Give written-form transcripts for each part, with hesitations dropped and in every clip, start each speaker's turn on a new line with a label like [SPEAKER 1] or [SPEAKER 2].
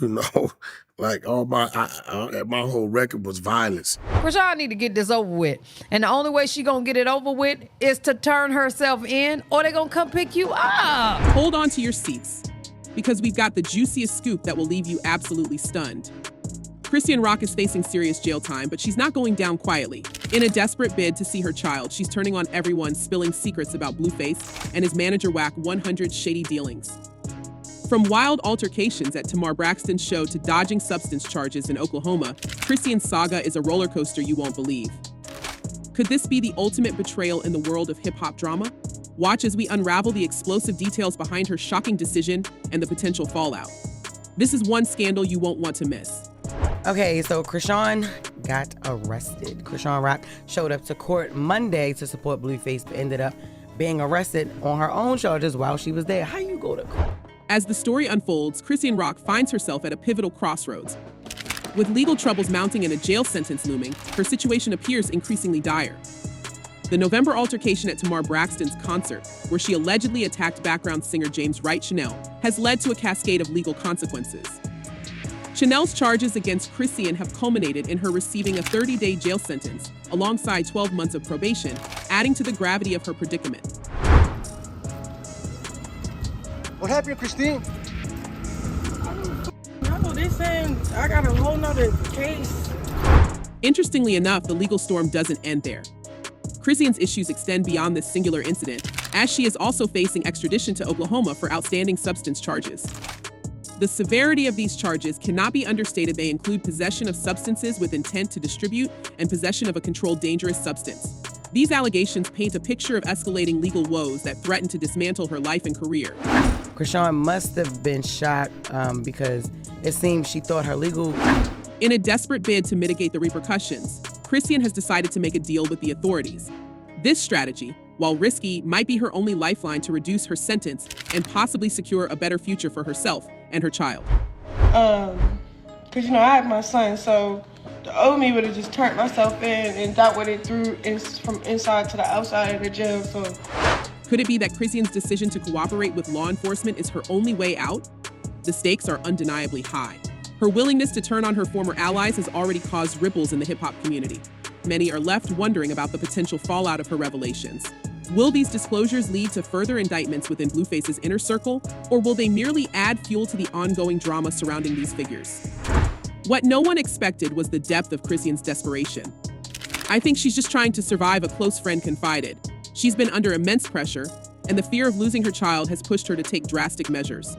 [SPEAKER 1] You know, like all my whole record was violence.
[SPEAKER 2] Chrisean need to get this over with. And the only way she gonna get it over with is to turn herself in, or they gonna come pick you up.
[SPEAKER 3] Hold on to your seats, because we've got the juiciest scoop that will leave you absolutely stunned. Chrisean Rock is facing serious jail time, but she's not going down quietly. In a desperate bid to see her child, she's turning on everyone, spilling secrets about Blueface and his manager Wack 100's shady dealings. From wild altercations at Tamar Braxton's show to dodging substance charges in Oklahoma, Chrisean's saga is a roller coaster you won't believe. Could this be the ultimate betrayal in the world of hip-hop drama? Watch as we unravel the explosive details behind her shocking decision and the potential fallout. This is one scandal you won't want to miss.
[SPEAKER 4] Okay, so Chrisean got arrested. Chrisean Rock showed up to court Monday to support Blueface, but ended up being arrested on her own charges while she was there. How you go to court?
[SPEAKER 3] As the story unfolds, Chrisean Rock finds herself at a pivotal crossroads. With legal troubles mounting and a jail sentence looming, her situation appears increasingly dire. The November altercation at Tamar Braxton's concert, where she allegedly attacked background singer James Wright Chanel, has led to a cascade of legal consequences. Chanel's charges against Chrisean have culminated in her receiving a 30-day jail sentence, alongside 12 months of probation, adding to the gravity of her predicament.
[SPEAKER 5] What happened, Christine?
[SPEAKER 6] No, they saying I got a whole nother case.
[SPEAKER 3] Interestingly enough, the legal storm doesn't end there. Chrisean's issues extend beyond this singular incident, as she is also facing extradition to Oklahoma for outstanding substance charges. The severity of these charges cannot be understated. They include possession of substances with intent to distribute and possession of a controlled dangerous substance. These allegations paint a picture of escalating legal woes that threaten to dismantle her life and career.
[SPEAKER 4] Chrisean must have been shot because it seems she thought her legal...
[SPEAKER 3] In a desperate bid to mitigate the repercussions, Chrisean has decided to make a deal with the authorities. This strategy, while risky, might be her only lifeline to reduce her sentence and possibly secure a better future for herself and her child.
[SPEAKER 6] Because, I had my son, so the old me would have just turned myself in, and that would have threw from inside to the outside of the jail, so...
[SPEAKER 3] Could it be that Chrisean's decision to cooperate with law enforcement is her only way out? The stakes are undeniably high. Her willingness to turn on her former allies has already caused ripples in the hip-hop community. Many are left wondering about the potential fallout of her revelations. Will these disclosures lead to further indictments within Blueface's inner circle, or will they merely add fuel to the ongoing drama surrounding these figures? What no one expected was the depth of Chrisean's desperation. I think she's just trying to survive, a close friend confided. She's been under immense pressure, and the fear of losing her child has pushed her to take drastic measures.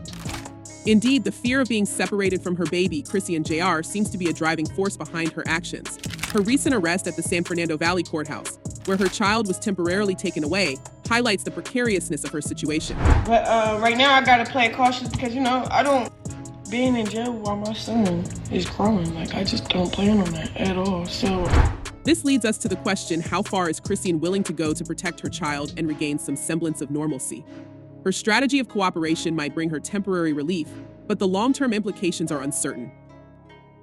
[SPEAKER 3] Indeed, the fear of being separated from her baby, Chrisean Jr., seems to be a driving force behind her actions. Her recent arrest at the San Fernando Valley courthouse, where her child was temporarily taken away, highlights the precariousness of her situation.
[SPEAKER 6] But right now I gotta play cautious because, I don't... Being in jail while my son is growing, I just don't plan on that at all, so...
[SPEAKER 3] This leads us to the question, how far is Chrisean willing to go to protect her child and regain some semblance of normalcy? Her strategy of cooperation might bring her temporary relief, but the long-term implications are uncertain.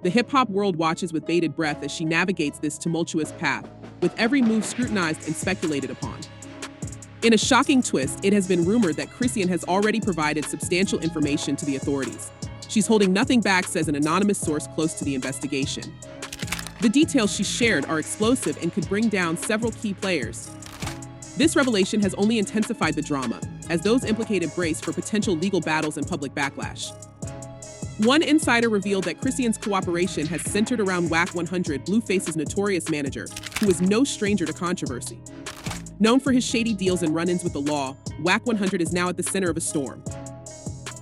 [SPEAKER 3] The hip-hop world watches with bated breath as she navigates this tumultuous path, with every move scrutinized and speculated upon. In a shocking twist, it has been rumored that Chrisean has already provided substantial information to the authorities. She's holding nothing back, says an anonymous source close to the investigation. The details she shared are explosive and could bring down several key players. This revelation has only intensified the drama, as those implicated brace for potential legal battles and public backlash. One insider revealed that Chrisean's cooperation has centered around Wack 100, Blueface's notorious manager, who is no stranger to controversy. Known for his shady deals and run-ins with the law, Wack 100 is now at the center of a storm.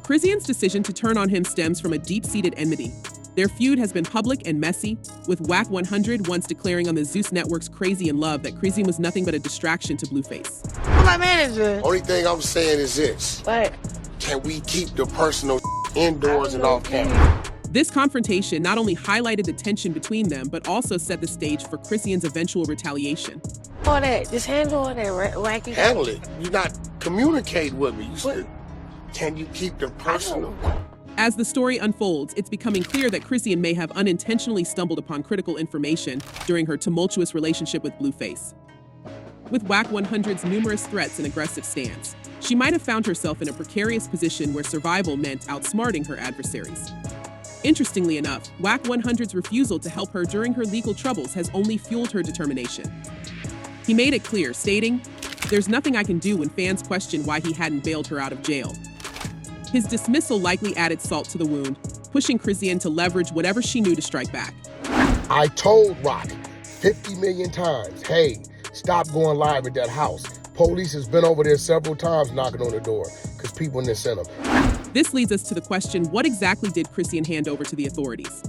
[SPEAKER 3] Chrisean's decision to turn on him stems from a deep-seated enmity. Their feud has been public and messy, with Wack 100 once declaring on the Zeus Network's Crazy in Love that Chrisean was nothing but a distraction to Blueface.
[SPEAKER 6] My manager.
[SPEAKER 1] Only thing I'm saying is this.
[SPEAKER 6] What?
[SPEAKER 1] Can we keep the personal indoors and off camera?
[SPEAKER 3] This confrontation not only highlighted the tension between them, but also set the stage for Chrisean's eventual retaliation.
[SPEAKER 6] All that, just handle all that wacky.
[SPEAKER 1] Handle it. You're not communicating with me. Can you keep the personal?
[SPEAKER 3] As the story unfolds, it's becoming clear that Chrisean may have unintentionally stumbled upon critical information during her tumultuous relationship with Blueface. With Wack 100's numerous threats and aggressive stance, she might have found herself in a precarious position where survival meant outsmarting her adversaries. Interestingly enough, Wack 100's refusal to help her during her legal troubles has only fueled her determination. He made it clear, stating, "There's nothing I can do when fans question why he hadn't bailed her out of jail." His dismissal likely added salt to the wound, pushing Chrisean to leverage whatever she knew to strike back.
[SPEAKER 1] I told Rock 50 million times, hey, stop going live at that house. Police has been over there several times knocking on the door because people in there sent them.
[SPEAKER 3] This leads us to the question, what exactly did Chrisean hand over to the authorities?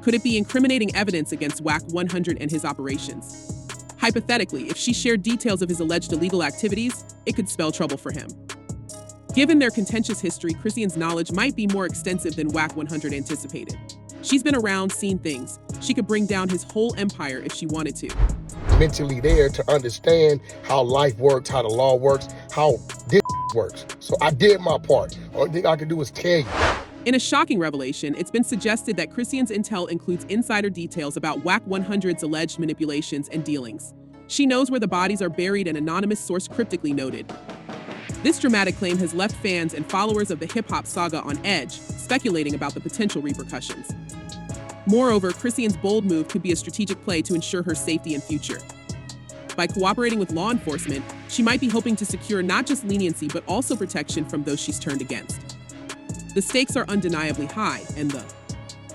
[SPEAKER 3] Could it be incriminating evidence against Wack 100 and his operations? Hypothetically, if she shared details of his alleged illegal activities, it could spell trouble for him. Given their contentious history, Chrisean's knowledge might be more extensive than Wack 100 anticipated. She's been around, seen things. She could bring down his whole empire if she wanted to.
[SPEAKER 1] Mentally there to understand how life works, how the law works, how this works. So I did my part. Only thing I can do is tell you.
[SPEAKER 3] In a shocking revelation, it's been suggested that Chrisean's intel includes insider details about Wack 100's alleged manipulations and dealings. She knows where the bodies are buried, an anonymous source cryptically noted. This dramatic claim has left fans and followers of the hip-hop saga on edge, speculating about the potential repercussions. Moreover, Chrisean's bold move could be a strategic play to ensure her safety and future. By cooperating with law enforcement, she might be hoping to secure not just leniency, but also protection from those she's turned against. The stakes are undeniably high, and the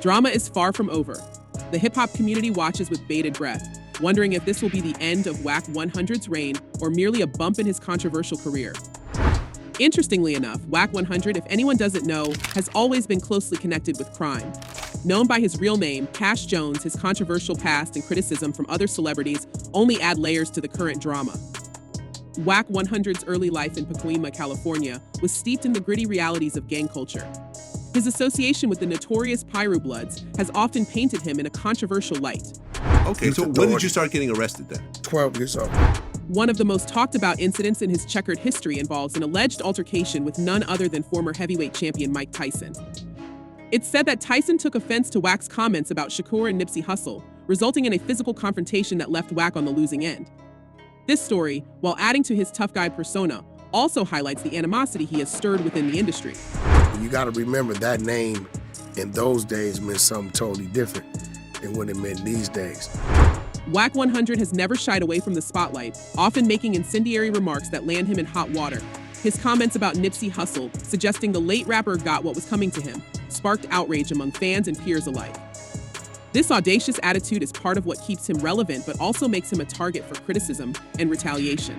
[SPEAKER 3] drama is far from over. The hip-hop community watches with bated breath, wondering if this will be the end of Wack 100's reign or merely a bump in his controversial career. Interestingly enough, Wack 100, if anyone doesn't know, has always been closely connected with crime. Known by his real name, Cash Jones, his controversial past and criticism from other celebrities only add layers to the current drama. Wack 100's early life in Pacoima, California, was steeped in the gritty realities of gang culture. His association with the notorious Pyru Bloods has often painted him in a controversial light.
[SPEAKER 7] Okay, so when did you start getting arrested then?
[SPEAKER 1] 12 years old.
[SPEAKER 3] One of the most talked about incidents in his checkered history involves an alleged altercation with none other than former heavyweight champion Mike Tyson. It's said that Tyson took offense to Wack's comments about Shakur and Nipsey Hussle, resulting in a physical confrontation that left Wack on the losing end. This story, while adding to his tough guy persona, also highlights the animosity he has stirred within the industry.
[SPEAKER 1] You gotta remember that name in those days meant something totally different than what it meant these days.
[SPEAKER 3] Wack 100 has never shied away from the spotlight, often making incendiary remarks that land him in hot water. His comments about Nipsey Hussle, suggesting the late rapper got what was coming to him, sparked outrage among fans and peers alike. This audacious attitude is part of what keeps him relevant, but also makes him a target for criticism and retaliation.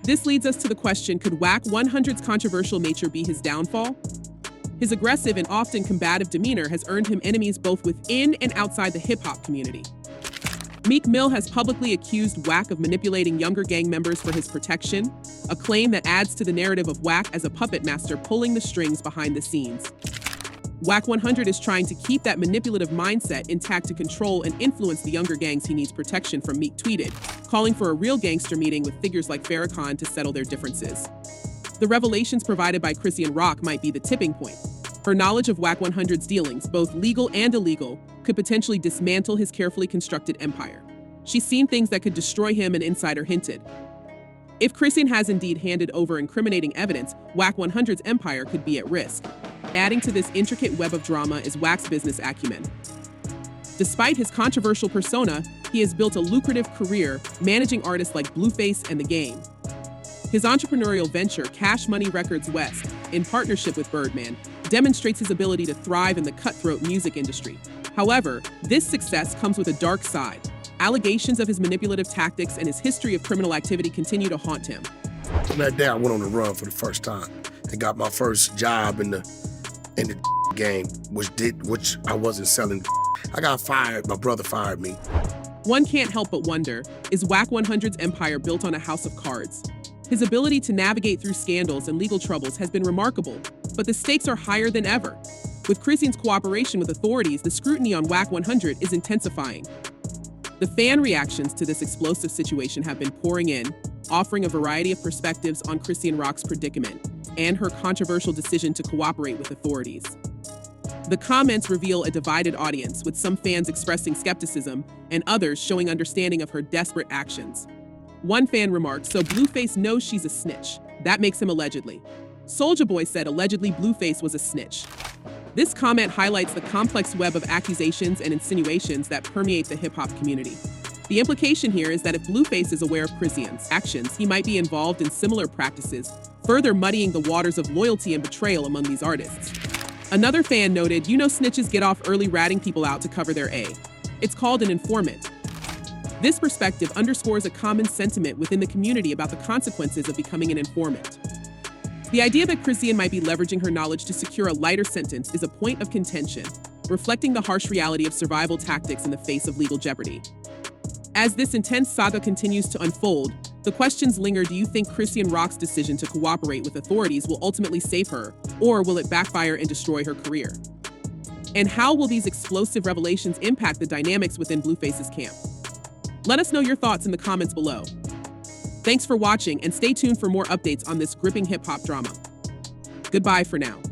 [SPEAKER 3] This leads us to the question, could Wack 100's controversial nature be his downfall? His aggressive and often combative demeanor has earned him enemies both within and outside the hip-hop community. Meek Mill has publicly accused Wack of manipulating younger gang members for his protection, a claim that adds to the narrative of Wack as a puppet master pulling the strings behind the scenes. Wack 100 is trying to keep that manipulative mindset intact to control and influence the younger gangs he needs protection from, Meek tweeted, calling for a real gangster meeting with figures like Farrakhan to settle their differences. The revelations provided by Chrisean Rock might be the tipping point. Her knowledge of Wack 100's dealings, both legal and illegal, could potentially dismantle his carefully constructed empire. She's seen things that could destroy him, an insider hinted. If Chrisean has indeed handed over incriminating evidence, Wack 100's empire could be at risk. Adding to this intricate web of drama is Wack's business acumen. Despite his controversial persona, he has built a lucrative career managing artists like Blueface and The Game. His entrepreneurial venture, Cash Money Records West, in partnership with Birdman, demonstrates his ability to thrive in the cutthroat music industry. However, this success comes with a dark side. Allegations of his manipulative tactics and his history of criminal activity continue to haunt him.
[SPEAKER 1] That day I went on the run for the first time and got my first job in the game, which I wasn't selling. I got fired. My brother fired me.
[SPEAKER 3] One can't help but wonder, is Wack 100's empire built on a house of cards? His ability to navigate through scandals and legal troubles has been remarkable, but the stakes are higher than ever. With Chrisean's cooperation with authorities, the scrutiny on Wack 100 is intensifying. The fan reactions to this explosive situation have been pouring in, offering a variety of perspectives on Chrisean Rock's predicament and her controversial decision to cooperate with authorities. The comments reveal a divided audience, with some fans expressing skepticism and others showing understanding of her desperate actions. One fan remarked, "So Blueface knows she's a snitch. That makes him allegedly." Soulja Boy said allegedly Blueface was a snitch. This comment highlights the complex web of accusations and insinuations that permeate the hip-hop community. The implication here is that if Blueface is aware of Chrisean's actions, he might be involved in similar practices, further muddying the waters of loyalty and betrayal among these artists. Another fan noted, you know snitches get off early ratting people out to cover their A. It's called an informant. This perspective underscores a common sentiment within the community about the consequences of becoming an informant. The idea that Chrisean might be leveraging her knowledge to secure a lighter sentence is a point of contention, reflecting the harsh reality of survival tactics in the face of legal jeopardy. As this intense saga continues to unfold, the questions linger: do you think Chrisean Rock's decision to cooperate with authorities will ultimately save her, or will it backfire and destroy her career? And how will these explosive revelations impact the dynamics within Blueface's camp? Let us know your thoughts in the comments below. Thanks for watching, and stay tuned for more updates on this gripping hip-hop drama. Goodbye for now.